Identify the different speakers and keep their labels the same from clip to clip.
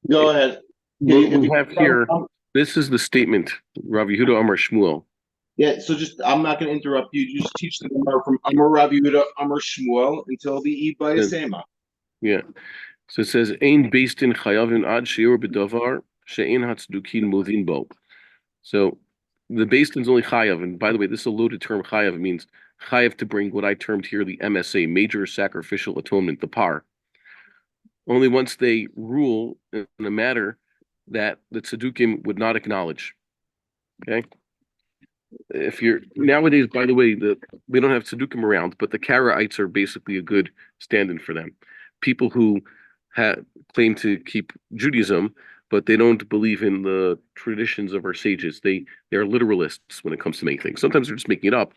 Speaker 1: Go ahead.
Speaker 2: What
Speaker 1: If
Speaker 2: we
Speaker 1: you,
Speaker 2: have here, this is the statement, Rav Yehuda Amar Shmuel.
Speaker 1: yeah, so just I'm not going to interrupt you. You just teach the Gemara from Amar Rabbi Yehuda Amar Shmuel until the
Speaker 2: Then-
Speaker 1: Ibayasema.
Speaker 2: Yeah. So it says, Ein based in chayavin ad sheor bedavar she'ein hatzdukin moving bo. So the based is only chayav, and by the way, this is a loaded term. Chayav means chayav to bring what I termed here the MSA, major sacrificial atonement, the par. Only once they rule in a matter that the tzedukim would not acknowledge. Okay. If you're nowadays, by the way, we don't have tzaddukim around, but the Karaites are basically a good stand-in for them. People who claim to keep Judaism, but they don't believe in the traditions of our sages. They're literalists when it comes to many things. Sometimes they're just making it up.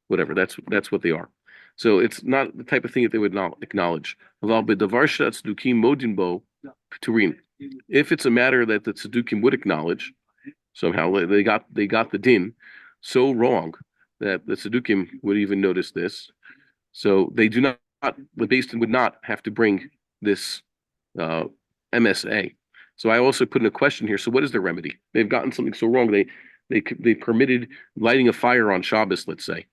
Speaker 2: Whatever. That's what they are. So it's not the type of thing that they would not acknowledge. If it's a matter that the tzaddukim would acknowledge, somehow they got the din so wrong that the Sadukim would even notice this. So they do not, the Basin would not have to bring this MSA. So I also put in a question here. So what is their remedy? They've gotten something so wrong. They permitted lighting a fire on Shabbos, let's say.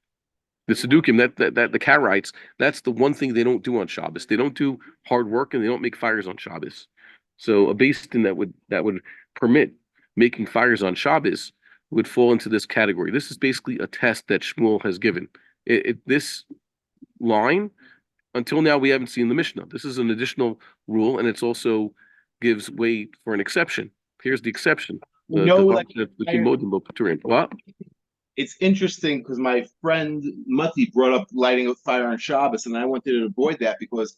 Speaker 2: The Sadukim, that the Karaites, that's the one thing they don't do on Shabbos. They don't do hard work and they don't make fires on Shabbos. So a Basin that would permit making fires on Shabbos would fall into this category. This is basically a test that Shmuel has given. This line, until now, we haven't seen the Mishnah. This is an additional rule, and it's also gives way for an exception. Here's the exception.
Speaker 1: You know, like
Speaker 2: What?
Speaker 1: it's interesting because my friend Mati brought up lighting a fire on Shabbos, and I wanted to avoid that because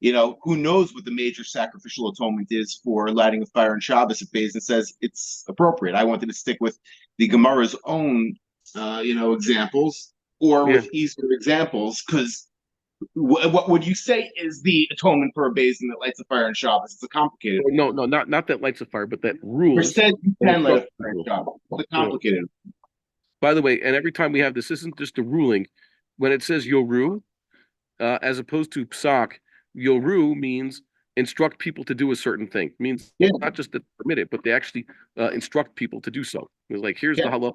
Speaker 1: who knows what the major sacrificial atonement is for lighting a fire on Shabbos if Bezin says it's appropriate. I wanted to stick with the Gemara's own, examples or
Speaker 2: Yeah.
Speaker 1: with easier examples because what would you say is the atonement for a Bezin that lights a fire on Shabbos? It's a complicated one.
Speaker 2: No, not that lights a fire, but that
Speaker 1: Or
Speaker 2: rules
Speaker 1: says you
Speaker 2: and
Speaker 1: can light a
Speaker 2: instructs
Speaker 1: fire on
Speaker 2: people.
Speaker 1: Shabbos. It's a
Speaker 2: Yeah.
Speaker 1: complicated
Speaker 2: By the way, and every time we have this isn't just a ruling. When it says yoru, as opposed to psak, yoru means instruct people to do a certain thing. It means
Speaker 1: yeah,
Speaker 2: not just to permit it, but they actually instruct people to do so. It's like here's the
Speaker 1: yeah.
Speaker 2: halal.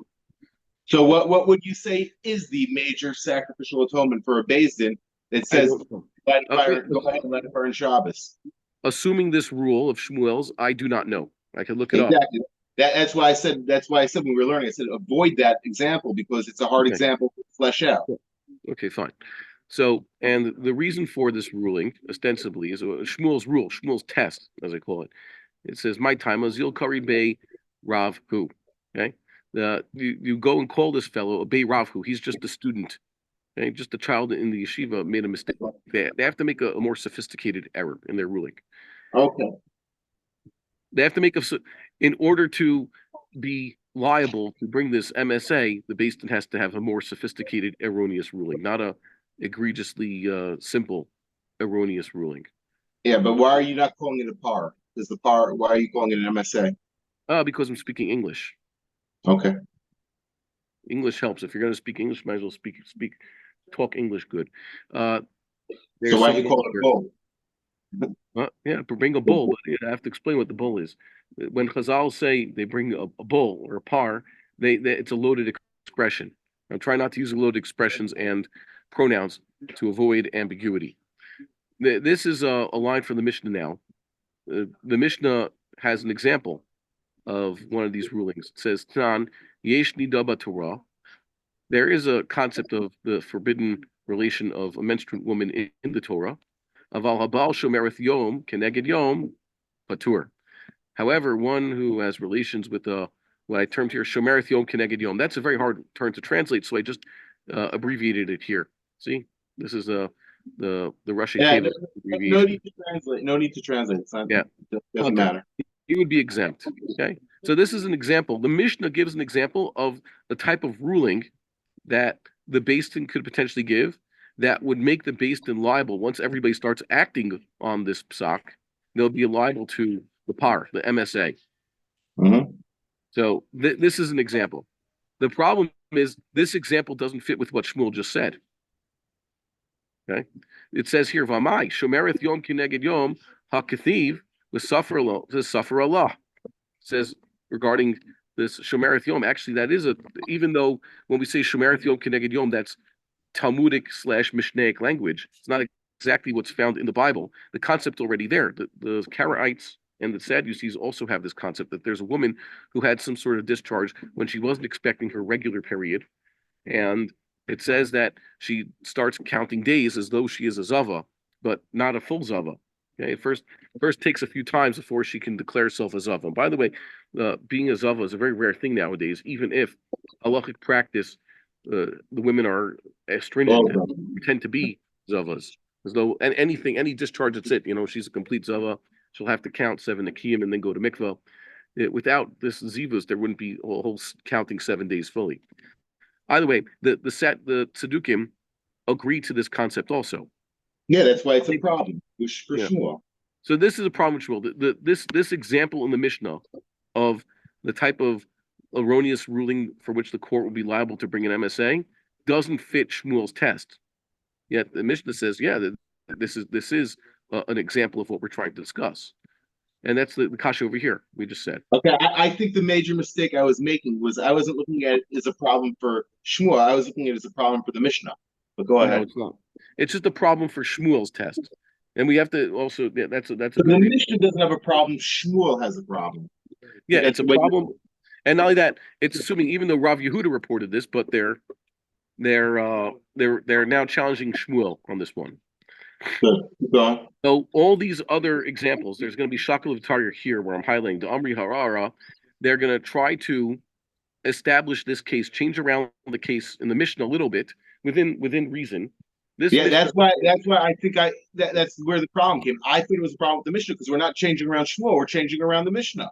Speaker 1: So what would you say is the major sacrificial atonement for a Din that
Speaker 2: I
Speaker 1: says
Speaker 2: don't know.
Speaker 1: light a
Speaker 2: Okay,
Speaker 1: fire, go ahead and light a fire on Shabbos?
Speaker 2: assuming this rule of Shmuel's, I do not know. I could look it up.
Speaker 1: Exactly. That's why I said. That's why I said when we were learning, I said avoid that example because it's a hard
Speaker 2: Okay,
Speaker 1: example to flesh out.
Speaker 2: okay, fine. So, and the reason for this ruling, ostensibly, is Shmuel's rule, Shmuel's test, as I call it. It says, "My time Azil Kari Bey Rav Hu." Okay, you go and call this fellow a Bey Rav Hu. He's just a student. Okay, just a child in the yeshiva made a mistake. They have to make a more sophisticated error in their ruling.
Speaker 1: Okay.
Speaker 2: They have to make in order to be liable to bring this MSA, the Basin has to have a more sophisticated erroneous ruling, not a egregiously simple erroneous ruling.
Speaker 1: Yeah, but why are you not calling it a par? Is the par? Why are you calling it an MSA?
Speaker 2: Because I'm speaking English.
Speaker 1: Okay.
Speaker 2: English helps. If you're going to speak English, might as well talk English good. Uh,
Speaker 1: So
Speaker 2: there's
Speaker 1: why do you
Speaker 2: something else
Speaker 1: call it a
Speaker 2: here.
Speaker 1: bull?
Speaker 2: Yeah, bring a bull, but I have to explain what the bull is. When Chazal say they bring a bull or a par, it's a loaded expression. I'm trying not to use loaded expressions and pronouns to avoid ambiguity. This is a line from the Mishnah now. The Mishnah has an example of one of these rulings. It says, Tan yesh nidaba Torah. There is a concept of the forbidden relation of a menstruant woman in the Torah. Aval habal shomereth yom keneged yom patur. However, one who has relations with what I termed here shomereth yom keneged yom. That's a very hard term to translate, so I just abbreviated it here. See, this is the Russian
Speaker 1: Yeah,
Speaker 2: cave
Speaker 1: no
Speaker 2: abbreviation.
Speaker 1: need to translate. No need to translate.
Speaker 2: Yeah.
Speaker 1: It doesn't
Speaker 2: Okay.
Speaker 1: matter.
Speaker 2: He would be exempt. Okay. So this is an example. The Mishnah gives an example of the type of ruling that the Basin could potentially give that would make the Basin liable once everybody starts acting on this psak. They'll be liable to the par, the MSA.
Speaker 1: Mm-hmm.
Speaker 2: So this is an example. The problem is this example doesn't fit with what Shmuel just said. Okay, it says here, "Vamai shomereth yom kineged yom hakathiv suffer Allah says regarding this Shomereth Yom. Actually, that is even though when we say Shomereth Yom Keneged Yom, that's Talmudic / Mishnaic language. It's not exactly what's found in the Bible. The concept already there. The Karaites and the Sadducees also have this concept that there's a woman who had some sort of discharge when she wasn't expecting her regular period, and it says that she starts counting days as though she is a zava, but not a full zava. Okay, first takes a few times before she can declare herself a zava. And by the way, being a zava is a very rare thing nowadays. Even if halachic practice, the women are stringent and tend to be zavas, as though any discharge, that's it. She's a complete zava. She'll have to count 7 nikiyim and then go to mikvah. Without this zivas, there wouldn't be a whole counting 7 days fully. Either way, the Tzedukim agree to this concept also.
Speaker 1: Yeah, that's why it's a problem for Shmuel.
Speaker 2: So this is a problem with Shmuel. This example in the Mishnah of the type of erroneous ruling for which the court would be liable to bring an MSA doesn't fit Shmuel's test. Yet the Mishnah says, this is an example of what we're trying to discuss. And that's the kasha over here, we just said.
Speaker 1: Okay, I think the major mistake I was making was I wasn't looking at it as a problem for Shmuel. I was looking at it as a problem for the Mishnah. But go ahead.
Speaker 2: No, it's not. It's just a problem for Shmuel's test. And we have to also, that's a
Speaker 1: the Mishnah doesn't have a problem. Shmuel has a problem.
Speaker 2: Yeah, it's a problem. And not only that, it's assuming even though Rav Yehuda reported this, but they're now challenging Shmuel on this one. So all these other examples, there's going to be Shakal of Taryer here where I'm highlighting the Amri Harara. They're going to try to establish this case, change around the case in the Mishnah a little bit within reason.
Speaker 1: Mishnah, that's why I think that's where the problem came. I think it was a problem with the Mishnah because we're not changing around Shmuel, we're changing around the Mishnah.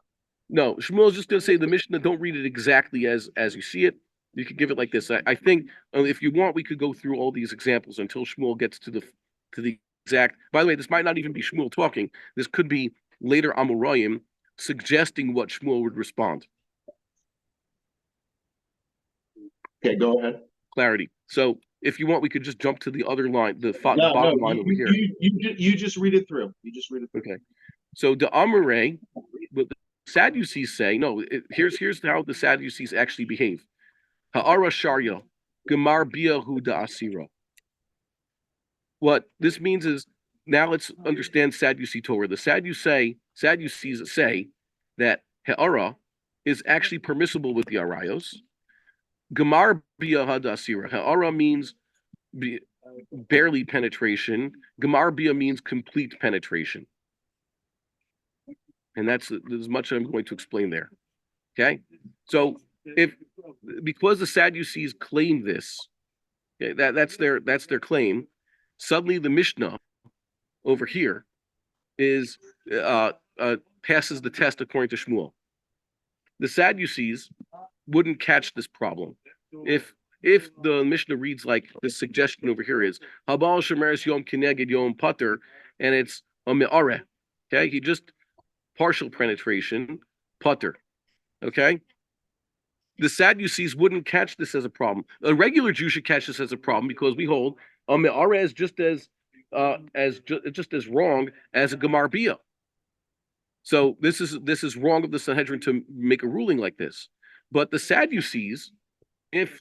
Speaker 2: No, Shmuel is just going to say the Mishnah. Don't read it exactly as you see it. You could give it like this. I think if you want, we could go through all these examples until Shmuel gets to the exact. By the way, this might not even be Shmuel talking. This could be later Amoraim suggesting what Shmuel would respond.
Speaker 1: Okay, go ahead.
Speaker 2: Clarity. So if you want, we could just jump to the other line, the bottom line over here.
Speaker 1: You just read it through.
Speaker 2: Okay. So the Amoray, what the Sadducees say, no, here's how the Sadducees actually behave. Ha'ara Sharya, Gemar Biyahu Da'asira. What this means is, now let's understand Sadducee Torah. The Sadducees say that Ha'ara is actually permissible with the Arayos. Gemar Biyahu Da'asira. Ha'ara means barely penetration. Gemar Biyah means complete penetration. And that's as much as I'm going to explain there. Okay? So because the Sadducees claim this, okay, that's their claim. Suddenly the Mishnah over here is passes the test according to Shmuel. The Sadducees wouldn't catch this problem. If the Mishnah reads like the suggestion over here is Habal Shemeres Yom Kineged Yom Pater, and it's a me'areh. Okay, he just partial penetration, putter. Okay? The Sadducees wouldn't catch this as a problem. A regular Jew should catch this as a problem because we hold a me'areh is just as wrong as a gemar biyah. So this is wrong of the Sanhedrin to make a ruling like this. But the Sadducees, if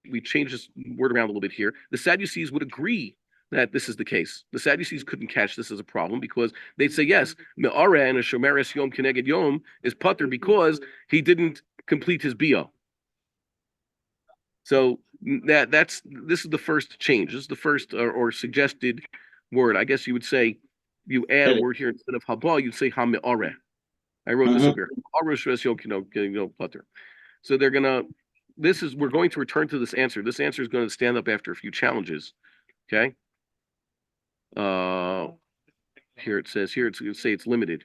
Speaker 2: we change this word around a little bit here, the Sadducees would agree that this is the case. The Sadducees couldn't catch this as a problem because they'd say, yes, me'areh and a shomeres yom keneged yom is putter because he didn't complete his biyah. So this is the first change. This is the first or suggested word. I guess you would say, you add a word here instead of haba, you'd say ha-me'areh. I wrote this over here. Putter. So we're going to return to this answer. This answer is going to stand up after a few challenges. Okay. Here it's going to say it's limited.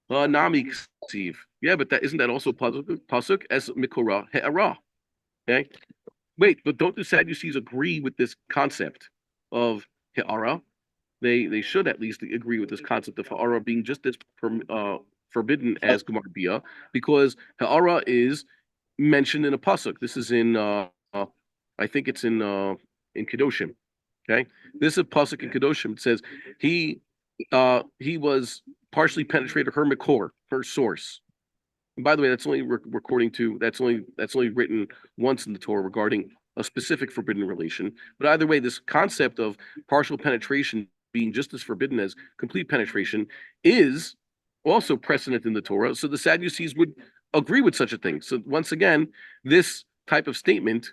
Speaker 2: Nami ksiv. Yeah, but isn't that also pasuk as mikora he'ara? Okay. Wait, but don't the Sadducees agree with this concept of he'ara? They should at least agree with this concept of he'ara being just as forbidden as gemar biyah, because he'ara is mentioned in a pasuk. This is in I think it's in Kedoshim. Okay, this is a pasuk in Kedoshim. It says he was partially penetrated her makor, her source. And by the way, that's only that's only written once in the Torah regarding a specific forbidden relation. But either way, this concept of partial penetration being just as forbidden as complete penetration is also precedent in the Torah. So the Sadducees would agree with such a thing. So once again, this type of statement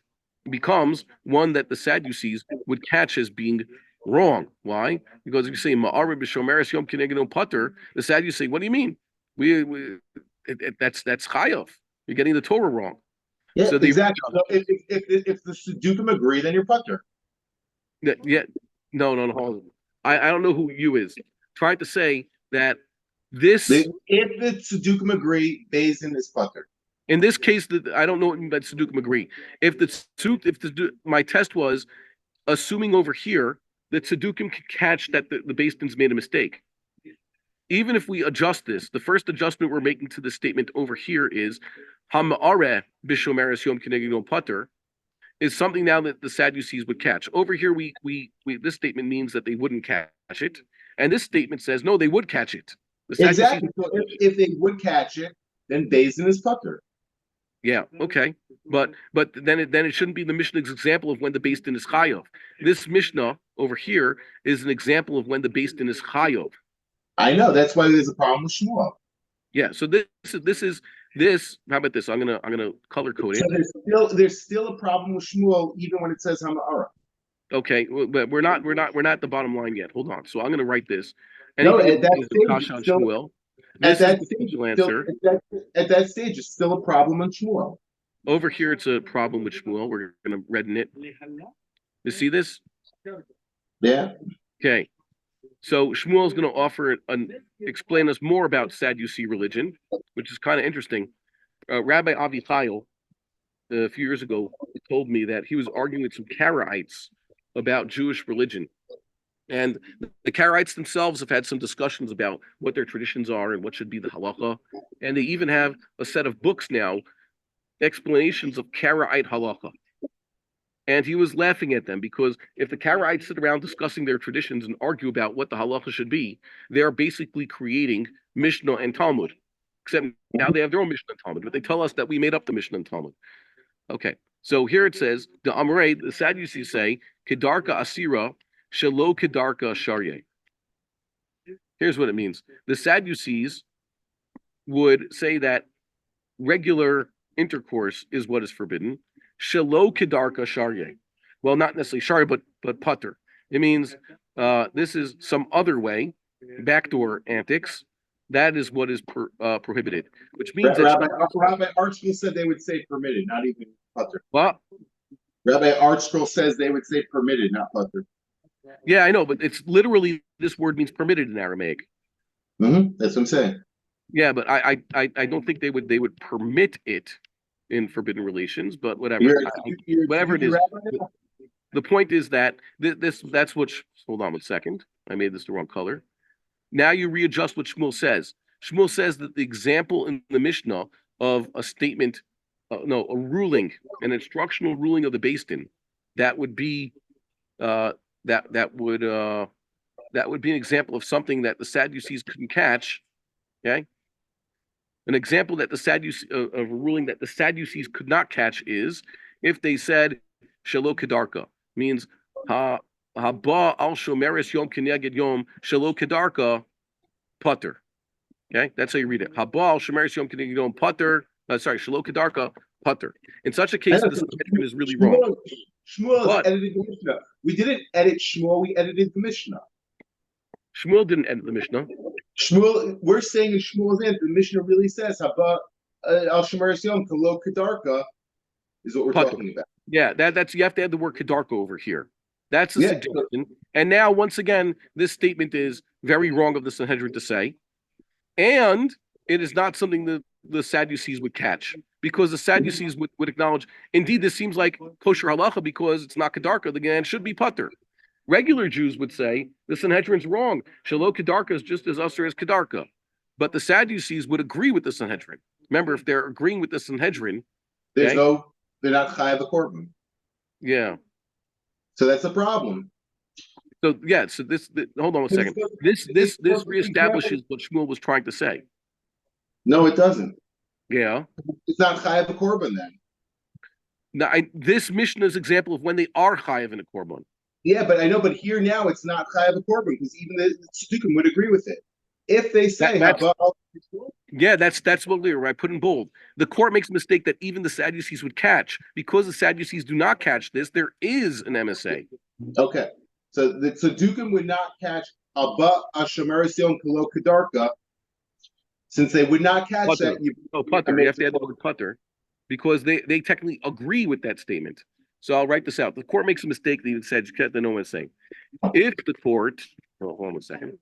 Speaker 2: becomes one that the Sadducees would catch as being wrong. Why? Because if you say Ma'ara b'shomeres yom kineged putter, the Sadducees say, "What do you mean? That's chayav. You're getting the Torah wrong."
Speaker 1: Yeah,
Speaker 2: So
Speaker 1: exactly. So if the Sedukim agree, then you're putter.
Speaker 2: Yeah, no, hold on. I don't know who you is trying to say that this.
Speaker 1: If the Sedukim agree, Bezin is putter.
Speaker 2: In this case, I don't know what that Sedukim agree. My test was assuming over here that Sedukim could catch that the Beis Din's made a mistake. Even if we adjust this, the first adjustment we're making to the statement over here is Hama'are b'shomeres yom kineged yom putter is something now that the Sadducees would catch. Over here, we this statement means that they wouldn't catch it, and this statement says no, they would catch it.
Speaker 1: Exactly. So if they would catch it, then Bezin is putter.
Speaker 2: Yeah, okay, but then it shouldn't be the Mishnah's example of when the Beis Din is chayav. This Mishnah over here is an example of when the Beis Din is chayav.
Speaker 1: I know that's why there's a problem with Shmuel.
Speaker 2: Yeah, so this. How about this? I'm gonna color code it.
Speaker 1: So there's still a problem with Shmuel even when it says Hama'ara.
Speaker 2: Okay, but we're not at the bottom line yet. Hold on. So I'm gonna write this.
Speaker 1: No, at that stage, it's still a problem on Shmuel.
Speaker 2: Over here, it's a problem with Shmuel. We're going to redden it. You see this?
Speaker 1: Yeah.
Speaker 2: Okay. So Shmuel is going to explain us more about Sadducee religion, which is kind of interesting. Rabbi Avichayil, a few years ago, told me that he was arguing with some Karaites about Jewish religion. And the Karaites themselves have had some discussions about what their traditions are and what should be the halacha. And they even have a set of books now, explanations of Karaite halacha. And he was laughing at them because if the Karaites sit around discussing their traditions and argue about what the halacha should be, they are basically creating Mishnah and Talmud. Except now they have their own Mishnah and Talmud, but they tell us that we made up the Mishnah and Talmud. Okay, so here it says, the Amrei, the Sadducees say, Kedarka Asira, Shilo Kedarka Sharyeh. Here's what it means. The Sadducees would say that regular intercourse is what is forbidden. Shilo Kedarka Sharyeh. Well, not necessarily Sharyeh, but putter. It means this is some other way, backdoor antics. That is what is prohibited, which means
Speaker 1: Rabbi Archschool said they would say permitted, not even putter.
Speaker 2: What?
Speaker 1: Rabbi Archschool says they would say permitted, not putter.
Speaker 2: Yeah, I know, but it's literally this word means permitted in Aramaic.
Speaker 1: That's what I'm saying.
Speaker 2: Yeah, but I don't think they would permit it in forbidden relations, but whatever. Whatever it is. The point is that that's what. Hold on 1 second. I made this the wrong color. Now you readjust what Shmuel says. Shmuel says that the example in the Mishnah of a statement, a ruling, an instructional ruling of the Beis Din, that would be that would be an example of something that the Sadducees couldn't catch. Okay, an example that of a ruling that the Sadducees could not catch is if they said Shelo Kedarka, means Haba al shomeres yom kineged yom Shelo Kedarka putter. Okay, that's how you read it. Haba al shomeres yom kineged yom putter. Shelo Kedarka putter. In such a case, this is really wrong.
Speaker 1: Shmuel edited the Mishnah. We didn't edit Shmuel, we edited the Mishnah.
Speaker 2: Shmuel didn't edit the Mishnah.
Speaker 1: Shmuel, we're saying in Shmuel's end, the Mishnah really says Haba al shomeres yom kalo kedarka is what we're talking about.
Speaker 2: Yeah, that's you have to add the word kedarka over here. That's a suggestion. And now, once again, this statement is very wrong of the Sanhedrin to say, and it is not something that the Sadducees would catch, because the Sadducees would acknowledge, indeed, this seems like kosher halacha because it's not kedarka, the gan should be putter. Regular Jews would say the Sanhedrin's wrong. Shelo kedarka is just as usher as kedarka. But the Sadducees would agree with the Sanhedrin. Remember, if they're agreeing with the Sanhedrin,
Speaker 1: they're not chayav the korban.
Speaker 2: Yeah.
Speaker 1: So that's a problem.
Speaker 2: So yeah, so hold on a second. This reestablishes what Shmuel was trying to say.
Speaker 1: No, it doesn't.
Speaker 2: Yeah.
Speaker 1: It's not chayav a korban then.
Speaker 2: Now, this Mishnah's example of when they are chayav in a korban.
Speaker 1: Yeah, but I know, but here now it's not chayav a korban because even the tzdukim would agree with it. If they say,
Speaker 2: that's what I put in bold. The court makes a mistake that even the Sadducees would catch. Because the Sadducees do not catch this, there is an MSA.
Speaker 1: Okay, so the tzdukim would not catch Abba Ashomer Sion Kalo Kedarka, since they would not catch
Speaker 2: putter.
Speaker 1: that.
Speaker 2: Putter. You have to add the word putter, because they technically agree with that statement. So I'll write this out. The court makes a mistake that even said, they know what I'm saying. If the court, hold on a second,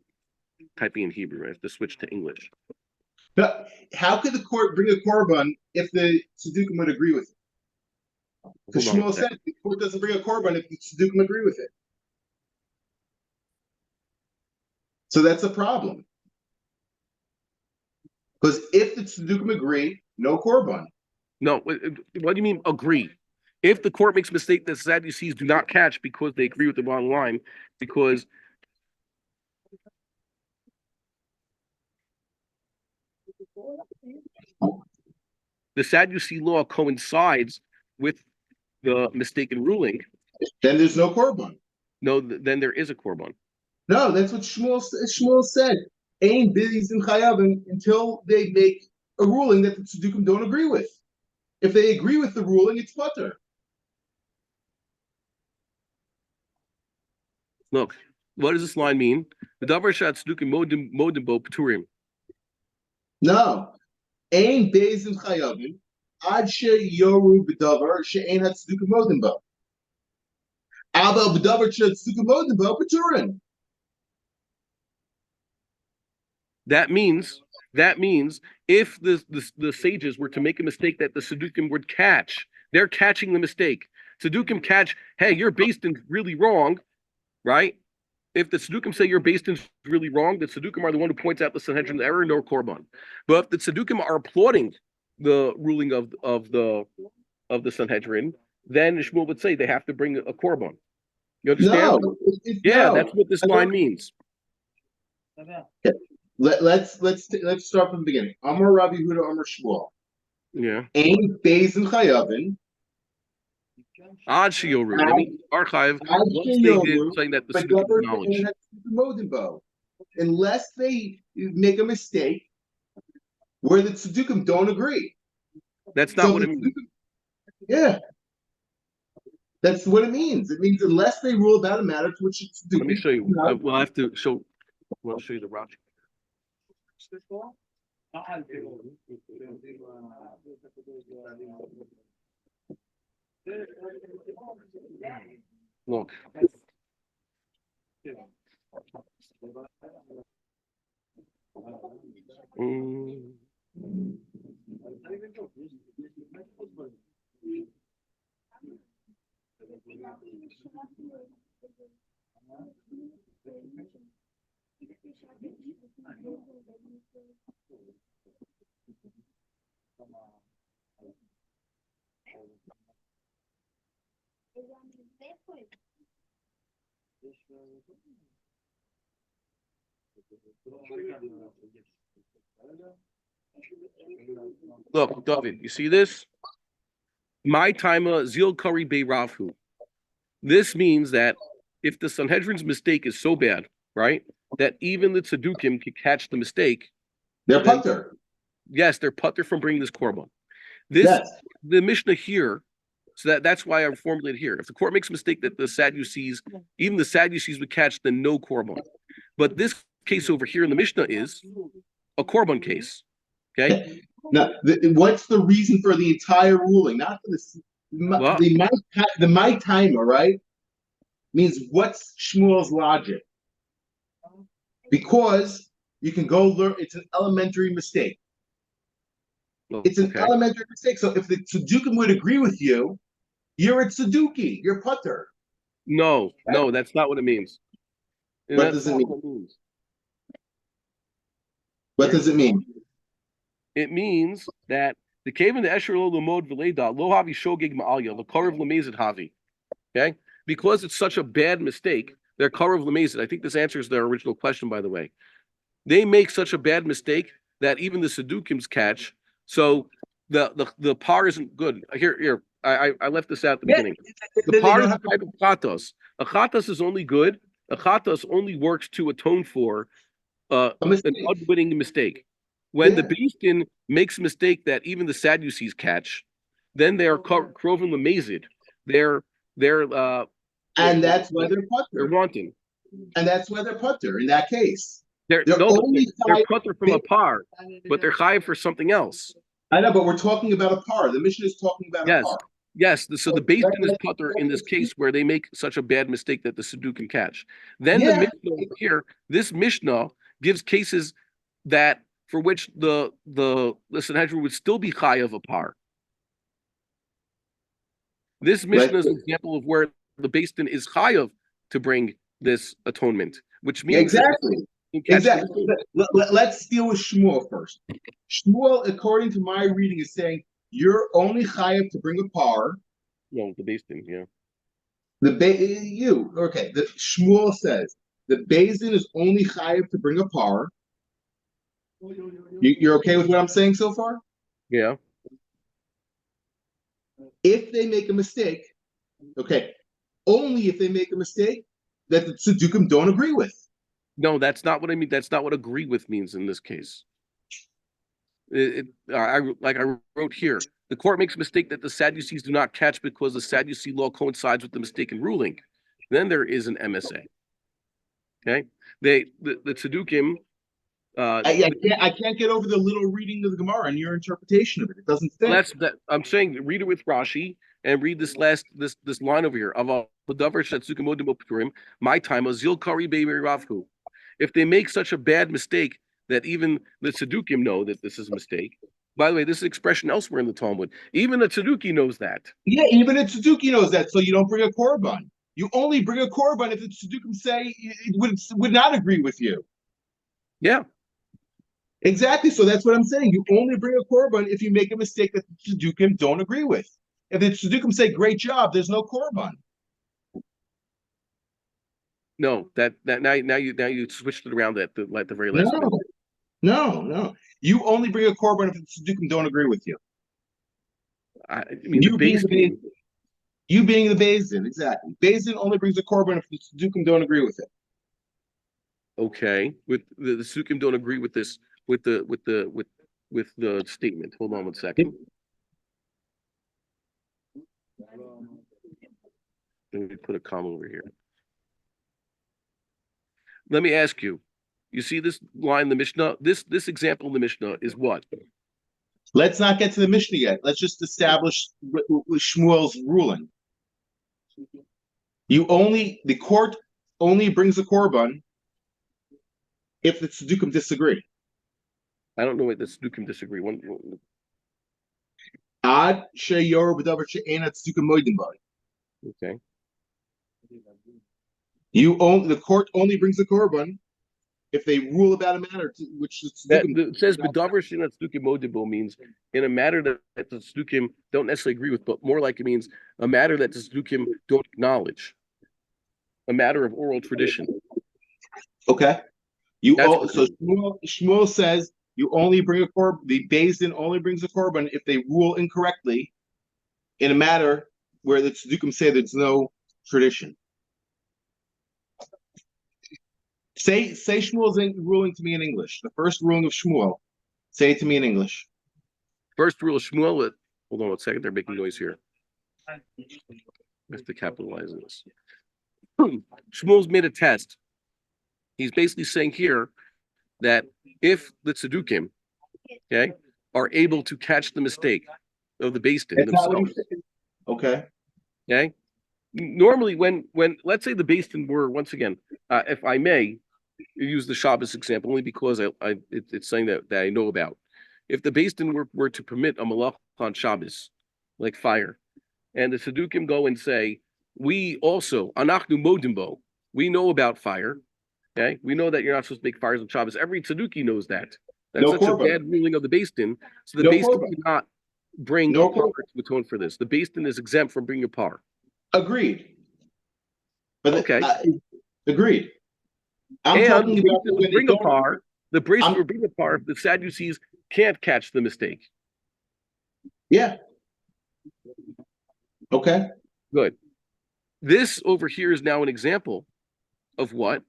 Speaker 2: typing in Hebrew, I have to switch to English.
Speaker 1: But how could the court bring a korban if the tzdukim would agree with it? Because Shmuel said the court doesn't bring a korban if the tzdukim agree with it. So that's a problem. Because if the tzdukim agree, no korban.
Speaker 2: No, what do you mean agree? If the court makes a mistake that Sadducees do not catch because they agree with the bottom line, because the Sadducee law coincides with the mistaken ruling,
Speaker 1: then there's no korban.
Speaker 2: No, then there is a korban.
Speaker 1: No, that's what Shmuel said. Ain bidis in chayavim until they make a ruling that the tzdukim don't agree with. If they agree with the ruling, it's putter.
Speaker 2: Look, what does this line mean? The davar shat tzdukim modim bo p'turim.
Speaker 1: No. Ain bidis in chayavim ad she yoru b'davar she'ain hat tzdukim modim bo. Abba b'davar she tzdukim modim bo p'turim.
Speaker 2: That means if the sages were to make a mistake that the Sadukim would catch, they're catching the mistake. Sadukim catch, hey, your Basin's really wrong, right? If the Sadukim say your Basin's really wrong, the Sadukim are the one who points out the Sanhedrin error, no korban. But if the Sadukim are applauding the ruling of the Sanhedrin, then Shmuel would say they have to bring a korban. You understand?
Speaker 1: No,
Speaker 2: yeah, that's what this line means.
Speaker 1: Okay. Let's start from the beginning. Amar Rabbi Huda Amar Shmuel.
Speaker 2: Yeah.
Speaker 1: Ain beis in chayavin.
Speaker 2: Ad shiyoru. That means archive. Once they did saying that the Sadukim knowledge.
Speaker 1: Unless they make a mistake where the Sadukim don't agree.
Speaker 2: That's not what it means.
Speaker 1: Yeah. That's what it means. It means unless they rule about a matter to which it's Sadukim.
Speaker 2: Let me show you. We'll have to show. I'll show you the Rashi. Look. Look, David, you see this? My timer zil kari be ravhu. This means that if the Sanhedrin's mistake is so bad, right, that even the Tzedukim can catch the mistake,
Speaker 1: they're putter.
Speaker 2: Yes, they're putter from bringing this korban. The Mishnah here, so that's why I formulated here. If the court makes a mistake that the Sadducees, even the Sadducees would catch, then no korban. But this case over here in the Mishnah is a korban case. Okay.
Speaker 1: Now, what's the reason for the entire ruling? Not for the my timer, right? Means what's Shmuel's logic? Because you can go learn. It's an elementary mistake. It's an elementary mistake. So if the Tzedukim would agree with you, you're a Tzeduki. You're putter.
Speaker 2: No, that's not what it means.
Speaker 1: What does it mean? What does it mean?
Speaker 2: It means that the cave in the Esher lo lamod v'leida lo havi shogeg ma'alya l'korav lemezid havi. Okay, because it's such a bad mistake, They're Karov Lamezid. I think this answers their original question, by the way. They make such a bad mistake that even the Sadukim's catch. So the par isn't good. Here, I left this out at the beginning. The
Speaker 1: They
Speaker 2: par
Speaker 1: don't
Speaker 2: is a
Speaker 1: have to.
Speaker 2: type of chatos. A chatos is only good. A chatos only works to atone for
Speaker 1: A
Speaker 2: an
Speaker 1: mistake.
Speaker 2: unwitting mistake. When the
Speaker 1: Yeah.
Speaker 2: Beastin makes a mistake that even the Sadducees catch, then they are Krovin Lamezid. They're
Speaker 1: And that's why they're
Speaker 2: they're
Speaker 1: putter.
Speaker 2: wanting.
Speaker 1: And that's why they're putter in that case.
Speaker 2: They're
Speaker 1: They're
Speaker 2: no, but
Speaker 1: only
Speaker 2: they're
Speaker 1: chayiv.
Speaker 2: putter from a par, but they're chayiv for something else.
Speaker 1: I know, but we're talking about a par. The mission is talking about a
Speaker 2: Yes,
Speaker 1: par.
Speaker 2: yes. So the Beis Din is
Speaker 1: Let-
Speaker 2: putter in this case where they make such a bad mistake that the Siddur can catch. Then the
Speaker 1: Yeah.
Speaker 2: Mishnah here, this Mishnah gives cases that for which the Sanhedrin would still be chayav a par. This Mishnah is an example of where the Beis Din is chayav to bring this atonement, which means
Speaker 1: Exactly. Exactly.
Speaker 2: The
Speaker 1: Let's deal with Shmuel first. Shmuel, according to my reading, is saying you're only chayav to bring a par.
Speaker 2: no, the Beis Din, yeah.
Speaker 1: The Shmuel says the Beis Din is only chayav to bring a par. You're okay with what I'm saying so far?
Speaker 2: Yeah.
Speaker 1: If they make a mistake, okay, only if they make a mistake that the Tzedukim don't agree with.
Speaker 2: No, that's not what I mean. That's not what agree with means in this case. Like I wrote here, the court makes a mistake that the Sadducees do not catch because the Sadducee law coincides with the mistaken ruling. Then there is an MSA. Okay, the Tzedukim.
Speaker 1: I can't get over the little reading of the Gemara and your interpretation of it. It doesn't fit.
Speaker 2: That's that. I'm saying read it with Rashi and read this line over here. My time azil kari ravhu. If they make such a bad mistake that even the Tzedukim know that this is a mistake. By the way, this is an expression elsewhere in the Talmud. Even the Tzeduki knows that.
Speaker 1: Yeah, even a Tzeduki knows that. So you don't bring a korban. You only bring a korban if the Tzedukim say it would not agree with you.
Speaker 2: Yeah.
Speaker 1: Exactly. So that's what I'm saying. You only bring a korban if you make a mistake that the Tzedukim don't agree with. If the Tzedukim say great job, there's no korban.
Speaker 2: No, now you switched it around at the very last minute.
Speaker 1: No. You only bring a korban if the Tzedukim don't agree with you.
Speaker 2: I mean, you being the
Speaker 1: Beis Din, exactly. Beis Din only brings a korban if the Tzedukim don't agree with it.
Speaker 2: Okay, with the Tzedukim don't agree with this with the statement. Hold on 1 second. Let me put a comma over here. Let me ask you. You see this line in the Mishnah? This example in the Mishnah is what?
Speaker 1: Let's not get to the Mishnah yet. Let's just establish Shmuel's ruling. The court only brings a korban if the Tzedukim disagree.
Speaker 2: I don't know what the Tzedukim disagree.
Speaker 1: Ad sheyor b'davar she'ena Tzedukim moedim bo.
Speaker 2: Okay.
Speaker 1: The court only brings a korban if they rule about a matter which the Tzedukim.
Speaker 2: It says b'davar she'ena Tzedukim moedim bo means in a matter that the Tzedukim don't necessarily agree with, but more like it means a matter that the Tzedukim don't acknowledge. A matter of oral tradition.
Speaker 1: Okay. So Shmuel says you only bring a korban. The Beis Din only brings a korban if they rule incorrectly in a matter where the Tzedukim say there's no tradition. Say Shmuel's ruling to me in English. The first ruling of Shmuel. Say it to me in English.
Speaker 2: First rule of Shmuel. Hold on 1 second. They're making noise here. I have to capitalize this. Shmuel's made a test. He's basically saying here that if the Tzedukim, okay, are able to catch the mistake of the Beis Din themselves,
Speaker 1: okay.
Speaker 2: Normally, when let's say the Beis Din were once again, if I may use the Shabbos example only because it's something that I know about. If the Beis Din were to permit a malach on Shabbos, like fire, and the Tzedukim go and say, we also anachnu modimbo, we know about fire. Okay, we know that you're not supposed to make fires on Shabbos. Every Tzeduki knows that. That's such a bad ruling of the Beis Din. So the Beis Din cannot bring a par to atone for this. The Beis Din is exempt from bringing a par.
Speaker 1: Agreed. But
Speaker 2: okay.
Speaker 1: Agreed. I'm
Speaker 2: And
Speaker 1: talking about
Speaker 2: to
Speaker 1: when they
Speaker 2: bring a
Speaker 1: don't.
Speaker 2: par, the braces
Speaker 1: I'm
Speaker 2: for bring a par, the Sadducees can't catch the mistake.
Speaker 1: yeah. Okay.
Speaker 2: Good. This over here is now an example of what?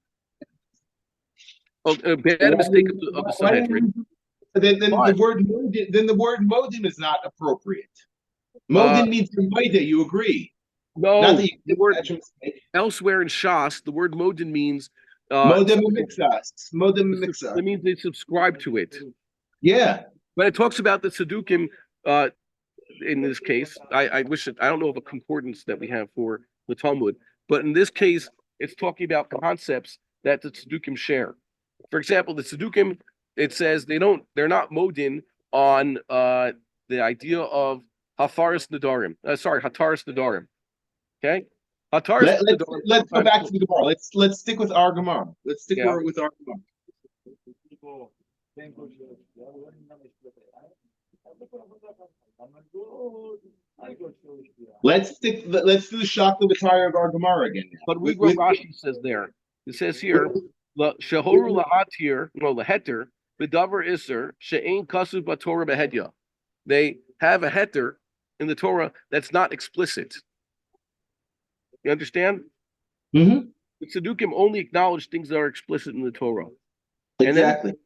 Speaker 2: Of a bad mistake of the Sanhedrin.
Speaker 1: Then
Speaker 2: But
Speaker 1: the word modim is not appropriate.
Speaker 2: uh,
Speaker 1: Modin means maida. You agree? Not that
Speaker 2: no,
Speaker 1: you
Speaker 2: the
Speaker 1: can
Speaker 2: word
Speaker 1: catch a mistake.
Speaker 2: elsewhere in Shas, the word modin means
Speaker 1: Modem mixas. Modem mixas.
Speaker 2: that means they subscribe to it.
Speaker 1: Yeah.
Speaker 2: When it talks about the Sadukim, uh, in this case, I wish I don't know of a concordance that we have for the Talmud, but in this case, it's talking about concepts that the Sadukim share. For example, the Sadukim, it says they're not modin on the idea of Hafaris Nadarim. Hataris Nadarim. Okay, Hataris Nadarim.
Speaker 1: Let's go back to the Gemara. Let's stick with our Gemara. Let's stick
Speaker 2: Yeah.
Speaker 1: with our Gemara. Let's do the shock of the tire of our Gemara again. Now.
Speaker 2: But read what Rashi says there. It says here, Shahoru lahatir, no laheter, bedavar iser, she'ein kasu batorah behedya. They have a heter in the Torah that's not explicit. You understand?
Speaker 1: Mm-hmm.
Speaker 2: The Tzaddukim only acknowledge things that are explicit in the Torah.
Speaker 1: Exactly.
Speaker 2: And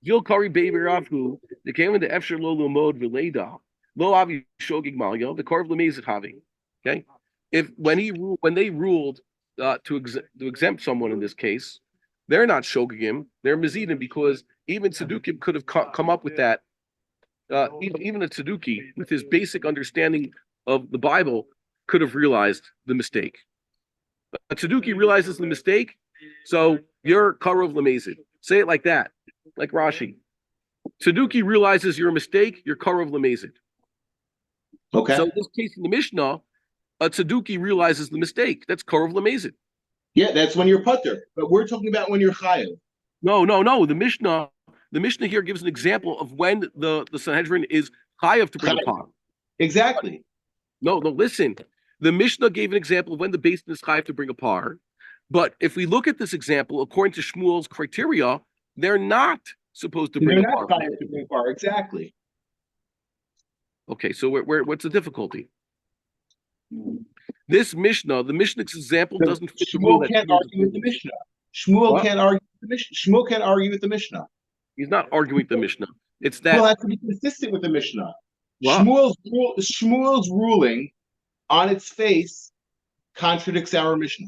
Speaker 2: then Vilkari Baby Ravu, they came into Efsher Lo Lomod Vileda, Lo Avi Shogig Malyo, the Korv Lemezit Havi. Okay? When they ruled to exempt someone in this case, they're not Shogigim, they're Mezidim, because even Tzaddukim could have come up with that. Even a Tzadduki, with his basic understanding of the Bible, could have realized the mistake. A Tzadduki realizes the mistake, so you're Karov Lemezid. Say it like that, like Rashi. Tzadduki realizes you're a mistake, you're Karov Lemezid.
Speaker 1: Okay.
Speaker 2: So in this case in the Mishnah, a Tzadduki realizes the mistake. That's Karov Lemezid.
Speaker 1: Yeah, that's when you're putter. But we're talking about when you're chayav.
Speaker 2: No. The Mishnah here gives an example of when the Sanhedrin is chayav to bring a par.
Speaker 1: Exactly.
Speaker 2: No, listen. The Mishnah gave an example of when the basin is chayav to bring a par. But if we look at this example, according to Shmuel's criteria, they're not supposed to bring a par.
Speaker 1: They're not chayav to bring a par. Exactly.
Speaker 2: Okay, so what's the difficulty? This Mishnah, the Mishnah's example doesn't fit the rule.
Speaker 1: Shmuel can't argue with the Mishnah. Shmuel can't argue with the Mishnah. Shmuel can't argue with the Mishnah.
Speaker 2: He's not arguing the Mishnah. It's that
Speaker 1: Shmuel has to be consistent with the Mishnah.
Speaker 2: What?
Speaker 1: Shmuel's ruling on its face contradicts our Mishnah.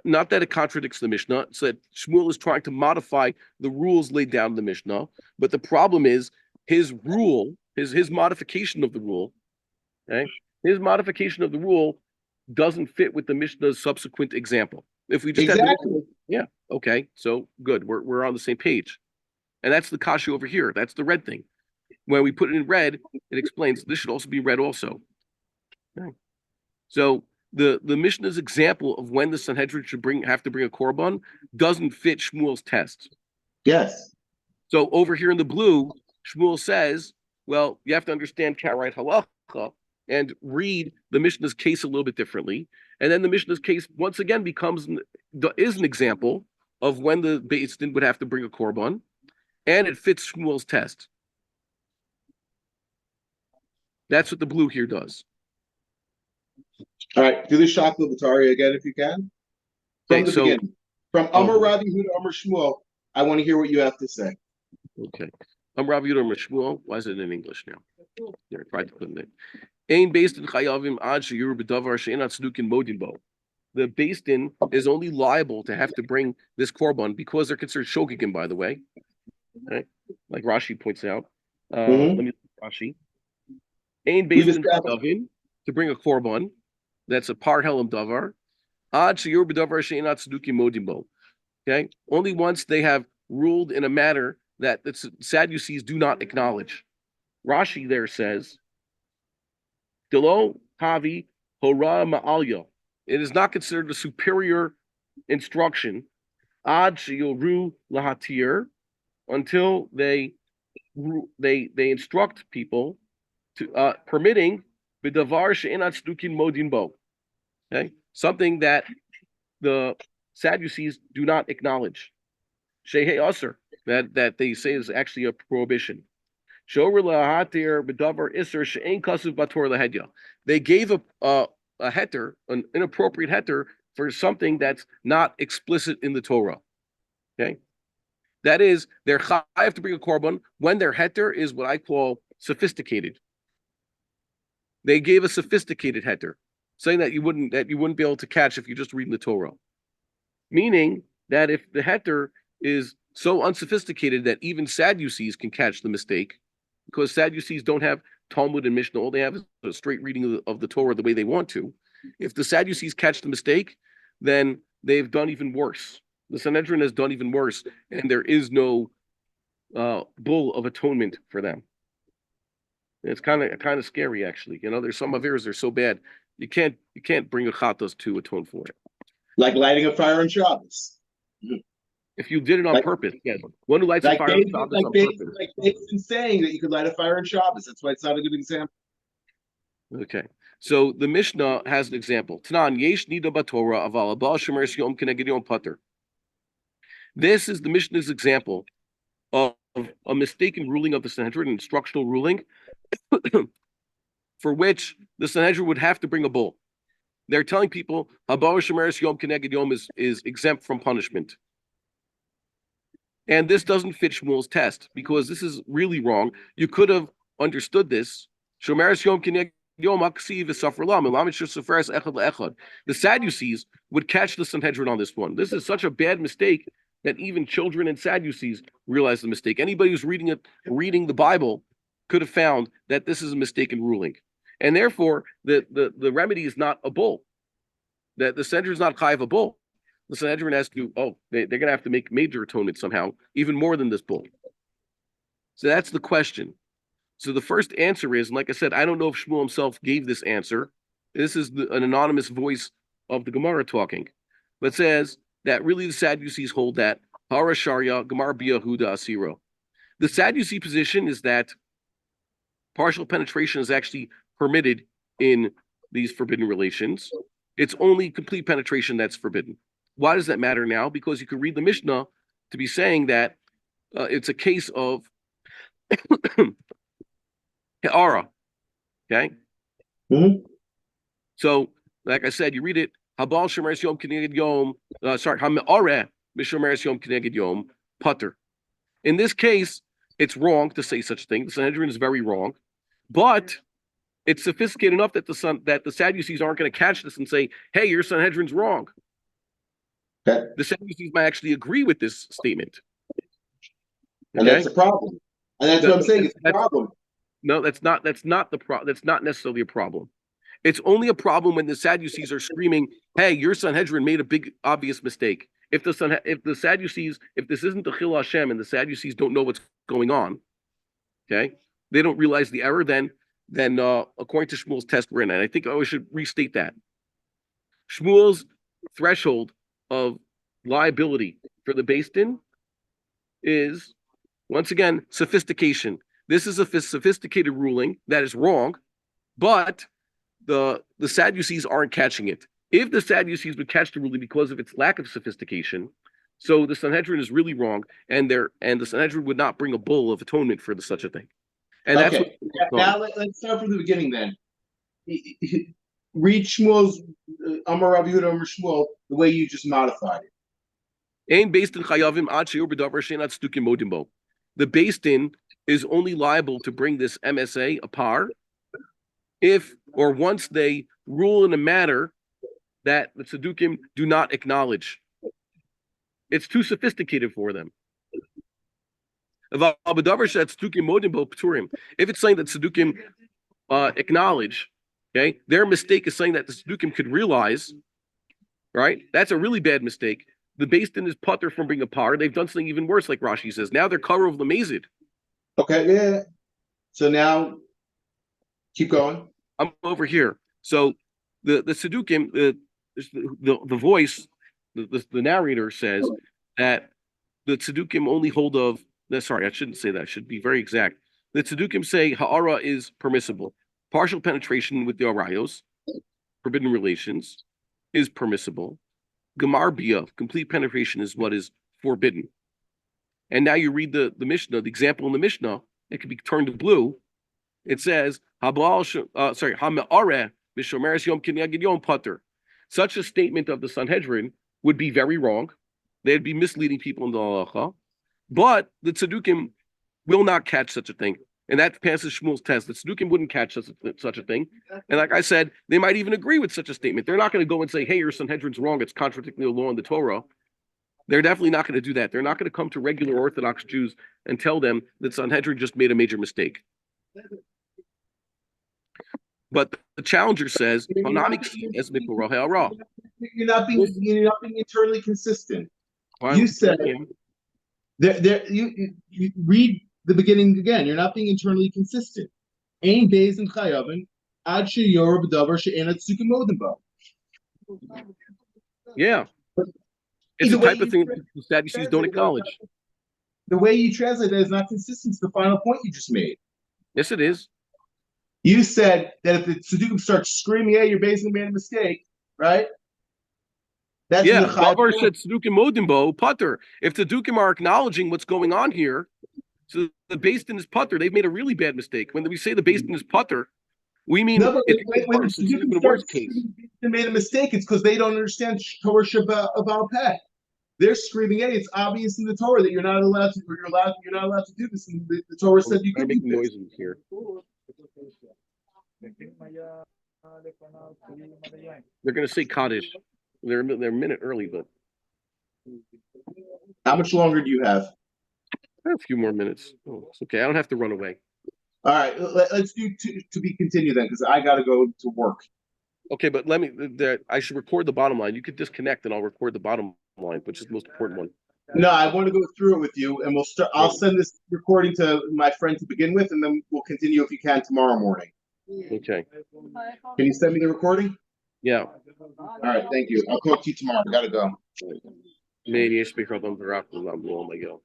Speaker 2: Not that it contradicts the Mishnah. It's that Shmuel is trying to modify the rules laid down in the Mishnah. But the problem is his rule, his modification of the rule, okay? His modification of the rule doesn't fit with the Mishnah's subsequent example. If we just
Speaker 1: exactly.
Speaker 2: Yeah, okay, so good. We're on the same page. And that's the kasha over here. That's the red thing. When we put it in red, it explains this should also be red also. Okay. So the Mishnah's example of when the Sanhedrin should have to bring a korban doesn't fit Shmuel's test.
Speaker 1: Yes.
Speaker 2: So over here in the blue, Shmuel says, well, you have to understand Karaite halacha and read the Mishnah's case a little bit differently. And then the Mishnah's case once again is an example of when the Beis Din would have to bring a korban, and it fits Shmuel's test. That's what the blue here does.
Speaker 1: All right, do the Shak Latari again if you can. From the beginning. From Amar Rabbi Huda Amar Shmuel, I want to hear what you have to say.
Speaker 2: Okay. Amar Rabbi Huda Amar Shmuel. Why is it in English now? Yeah, I tried to put it in. Ein Beis Din chayavim ad sheyur b'davar she'enat tzdukin modin bo. The Beis Din is only liable to have to bring this korban because they're considered shogigim, by the way. Okay? Like Rashi points out. Let me Rashi. Ein Beis Din chayavim to bring a korban. That's a par helam davar. Ad sheyur b'davar she'enat tzdukin modin bo. Okay? Only once they have ruled in a manner that the Sadducees do not acknowledge. Rashi there says, Delo Tavi Hora Ma'alya. It is not considered a superior instruction. Ad Shiyoru Lahatir, until they instruct people to permitting Bidavar She'enat Tzdukin Modin Bo. Okay, something that the Sadducees do not acknowledge. Shehei Usr, that they say is actually a prohibition. They gave a heter, an inappropriate heter, for something that's not explicit in the Torah. Okay, that is, they're chayav to bring a korban when their heter is what I call sophisticated. They gave a sophisticated heter, saying that you wouldn't be able to catch if you're just reading the Torah. Meaning that if the heter is so unsophisticated that even Sadducees can catch the mistake, because Sadducees don't have Talmud and Mishnah, all they have is a straight reading of the Torah the way they want to. If the Sadducees catch the mistake, then they've done even worse. The Sanhedrin has done even worse, and there is no bull of atonement for them. It's kind of scary, actually. There's some averos they're so bad you can't bring a chatos to atone for it.
Speaker 1: Like lighting a fire on Shabbos.
Speaker 2: If you did it on purpose, yeah. One who lights a fire on Shabbos on purpose.
Speaker 1: Like they've been saying that you could light a fire on Shabbos. That's why it's not a good example.
Speaker 2: Okay. So the Mishnah has an example. Tanan yesh nida batorah aval abal shemer yom keneged yom pater. This is the Mishnah's example of a mistaken ruling of the Sanhedrin, an instructional ruling, for which the Sanhedrin would have to bring a bull. They're telling people abal shemer yom keneged yom is exempt from punishment. And this doesn't fit Shmuel's test, because this is really wrong. You could have understood this. The Sadducees would catch the Sanhedrin on this one. This is such a bad mistake that even children and Sadducees realize the mistake. Anybody who's reading the Bible could have found that this is a mistaken ruling. And therefore, the remedy is not a bull. That the Sanhedrin is not chayav a bull. The Sanhedrin has to, they're going to have to make major atonement somehow, even more than this bull. So that's the question. So the first answer is, and like I said, I don't know if Shmuel himself gave this answer. This is an anonymous voice of the Gemara talking, but says that really the Sadducees hold that Hara Sharia Gemara Biyahuda Asiro. The Sadducee position is that partial penetration is actually permitted in these forbidden relations. It's only complete penetration that's forbidden. Why does that matter now? Because you could read the Mishnah to be saying that it's a case of Ha'ara. Okay?
Speaker 1: Mm-hmm.
Speaker 2: So, like I said, you read it, Habal Shemeres Yom Keneged Yom, Ha'me'ara Mishemeres Yom Keneged Yom, Putter. In this case, it's wrong to say such a thing. The Sanhedrin is very wrong. But it's sophisticated enough that the Sadducees aren't going to catch this and say, hey, your Sanhedrin's wrong.
Speaker 1: Okay.
Speaker 2: The Sadducees might actually agree with this statement.
Speaker 1: And that's a problem. And that's what I'm saying. It's a problem.
Speaker 2: No, that's not the problem. That's not necessarily a problem. It's only a problem when the Sadducees are screaming, "Hey, your Sanhedrin made a big, obvious mistake." If the Sadducees, if this isn't the Chil Hashem and the Sadducees don't know what's going on, okay, they don't realize the error. Then according to Shmuel's test, we're in. And I think I should restate that. Shmuel's threshold of liability for the Beis Din is, once again, sophistication. This is a sophisticated ruling that is wrong, but the Sadducees aren't catching it. If the Sadducees would catch the ruling because of its lack of sophistication, so the Sanhedrin is really wrong, and the Sanhedrin would not bring a bull of atonement for such a thing. And that's
Speaker 1: okay. Now let's start from the beginning then. Read Shmuel's Amar Rav Yehuda Amar Shmuel the way you just modified it.
Speaker 2: The Beis Din is only liable to bring this MSA apart if or once they rule in a matter that the Tzedukim do not acknowledge. It's too sophisticated for them. If it's saying that Tzedukim acknowledge, okay, their mistake is saying that the Tzedukim could realize, right? That's a really bad mistake. The Beis Din is putter from being a par. They've done something even worse, like Rashi says. Now they're cover of Lamazid.
Speaker 1: Okay, yeah. So now, keep going.
Speaker 2: I'm over here. So the Tzedukim, the voice, the narrator says that the Tzedukim only hold of. Sorry, I shouldn't say that. I should be very exact. The Tzedukim say Ha'ara is permissible. Partial penetration with the Arayos, forbidden relations, is permissible. Gemar Bia, complete penetration is what is forbidden. And now you read the Mishnah, the example in the Mishnah, it can be turned to blue. It says, Hama'are Mishomeres Yom Kineged Yom Pater. Such a statement of the Sanhedrin would be very wrong. They'd be misleading people in the halacha. But the Tzedukim will not catch such a thing. And that passes Shmuel's test. The Tzedukim wouldn't catch such a thing. And like I said, they might even agree with such a statement. They're not going to go and say, hey, your Sanhedrin's wrong. It's contradicting the law in the Torah. They're definitely not going to do that. They're not going to come to regular Orthodox Jews and tell them that Sanhedrin just made a major mistake. But the challenger says,
Speaker 1: You're not being internally consistent. You said you read the beginning again. You're not being internally consistent. Ain beis and chayavin ad sheyor b'davar she'enat tzukim modimba.
Speaker 2: Yeah, it's a type of thing the Sadducees don't acknowledge.
Speaker 1: The way you translate that is not consistent to the final point you just made.
Speaker 2: Yes, it is.
Speaker 1: You said that if the Tzedukim start screaming, "Hey, you're basically made a mistake," right? That's
Speaker 2: yeah. Davar said Tzedukim modimbo putter. If the Tzedukim are acknowledging what's going on here, so the based in is putter, they've made a really bad mistake. When we say the based in is putter, we mean
Speaker 1: no,
Speaker 2: it's
Speaker 1: when
Speaker 2: worse. It's even a worse case.
Speaker 1: They made a mistake. It's because they don't understand Torah about pet. They're screaming, "Hey, it's obvious in the Torah that you're not allowed to. You're not allowed to do this." And the Torah said you can
Speaker 2: make
Speaker 1: do
Speaker 2: noises here. They're going to say Kaddish. They're a minute early, but
Speaker 1: how much longer do you have?
Speaker 2: A few more minutes. Oh, it's okay. I don't have to run away.
Speaker 1: All right, let's do to be continued then, because I got to go to work.
Speaker 2: Okay, but I should record the bottom line. You could disconnect, and I'll record the bottom line, which is the most important one.
Speaker 1: No, I want to go through it with you, and we'll start. I'll send this recording to my friend to begin with, and then we'll continue if you can tomorrow morning.
Speaker 2: Okay.
Speaker 1: Can you send me the recording?
Speaker 2: Yeah.
Speaker 1: All right, thank you. I'll talk to you tomorrow. I gotta go.
Speaker 2: Maybe I speak up on the rock. Oh my God.